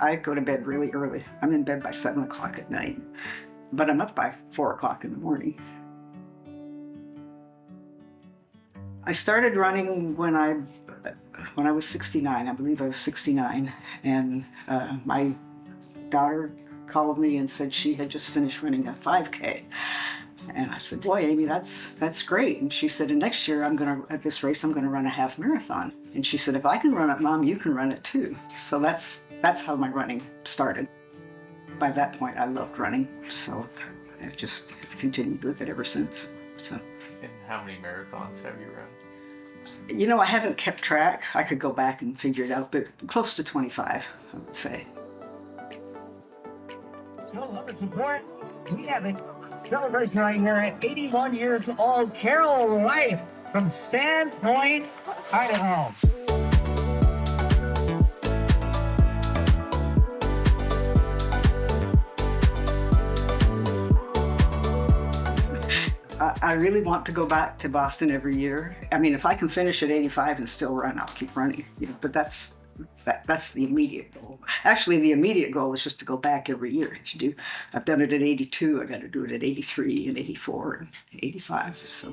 I go to bed really early. I'm in bed by 7 o'clock at night, but I'm up by 4 o'clock in the morning. I started running when I was 69. I believe I was 69, and my daughter called me and said she had just finished running a 5K. And I said, boy, Amy, that's great. And she said, and next year at this race, I'm gonna run a half marathon. And she said, if I can run it, Mom, you can run it too. So that's how my running started. By that point, I loved running. So I've just continued with it ever since. So. And how many marathons have you run? You know, I haven't kept track. I could go back and figure it out, but close to 25, I would say. Show love and support. We have a celebration right here at 81 years old. Carol White from Sandpoint, Idaho. I really want to go back to Boston every year. I mean, if I can finish at 85 and still run, I'll keep running. You know, but that's the immediate goal. Actually, the immediate goal is just to go back every year. I've done it at 82. I got to do it at 83 and 84 and 85. So.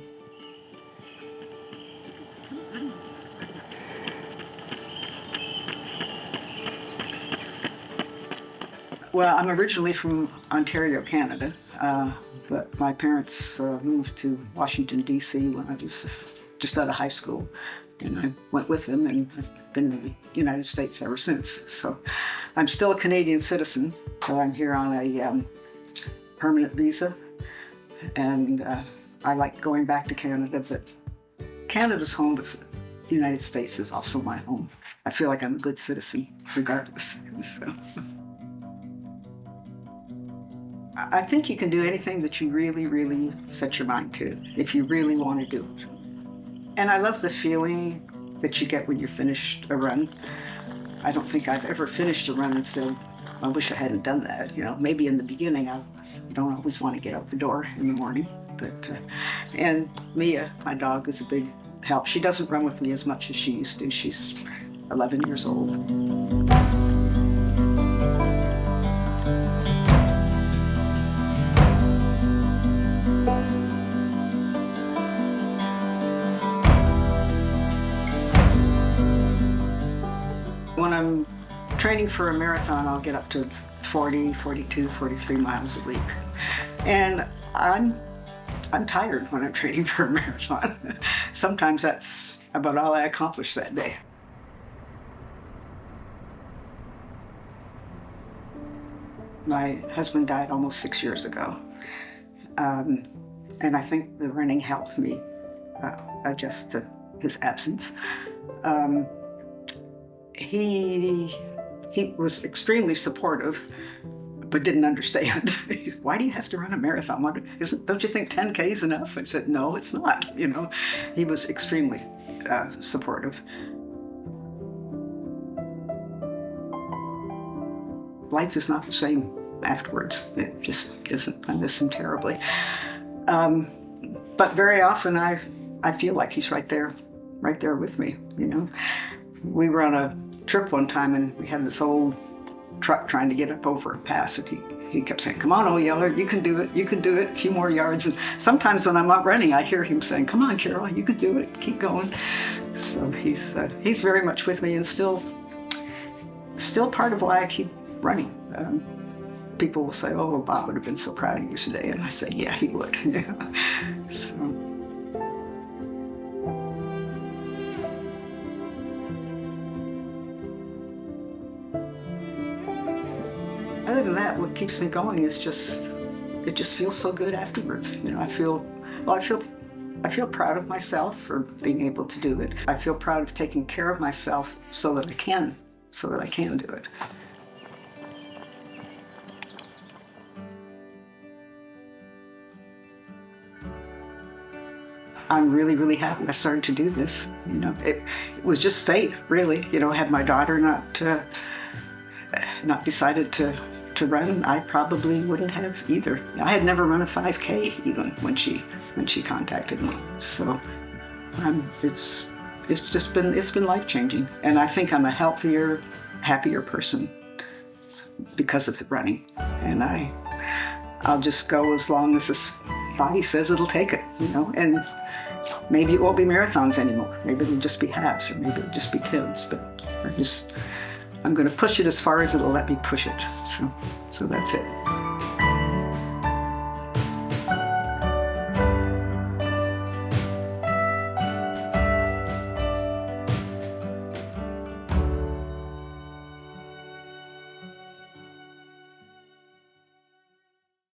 Well, I'm originally from Ontario, Canada, but my parents moved to Washington, D.C. when I was just out of high school, and I went with them, and I've been in the United States ever since. So I'm still a Canadian citizen, so I'm here on a permanent visa, and I like going back to Canada, but Canada's home, but the United States is also my home. I feel like I'm a good citizen regardless. So. I think you can do anything that you really, really set your mind to, if you really want to do it. And I love the feeling that you get when you finished a run. I don't think I've ever finished a run and said, I wish I hadn't done that. You know, maybe in the beginning, I don't always want to get out the door in the morning. But and Mia, my dog, is a big help. She doesn't run with me as much as she used to. She's 11 years old. When I'm training for a marathon, I'll get up to 40, 42, 43 miles a week. And I'm tired when I'm training for a marathon. Sometimes that's about all I accomplish that day. My husband died almost 6 years ago. And I think the running helped me adjust to his absence. He was extremely supportive, but didn't understand. Why do you have to run a marathon? Don't you think 10K is enough? I said, no, it's not. You know, he was extremely supportive. Life is not the same afterwards. It just isn't. I miss him terribly. But very often I feel like he's right there with me, you know. We were on a trip one time and we had this old truck trying to get up over a pass, and he kept saying, come on, old Yeller, you can do it, a few more yards. And sometimes when I'm out running, I hear him saying, come on, Carol, you can do it, keep going. So he's very much with me, and still part of why I keep running. People will say, oh, well, Bob would have been so proud of you today. And I say, yeah, he would. So. Other than that, what keeps me going is it just feels so good afterwards. You know, I feel proud of myself for being able to do it. I feel proud of taking care of myself so that I can do it. I'm really, really happy I started to do this. You know, it was just fate, really. You know, had my daughter not decided to run, I probably wouldn't have either. I had never run a 5K even when she contacted me. So it's been life-changing, and I think I'm a healthier, happier person because of the running. And I'll just go as long as this body says it'll take it, you know. And maybe it won't be marathons anymore. Maybe it'll just be halves, or maybe it'll just be 10s. But I'm going to push it as far as it'll let me push it. So that's it.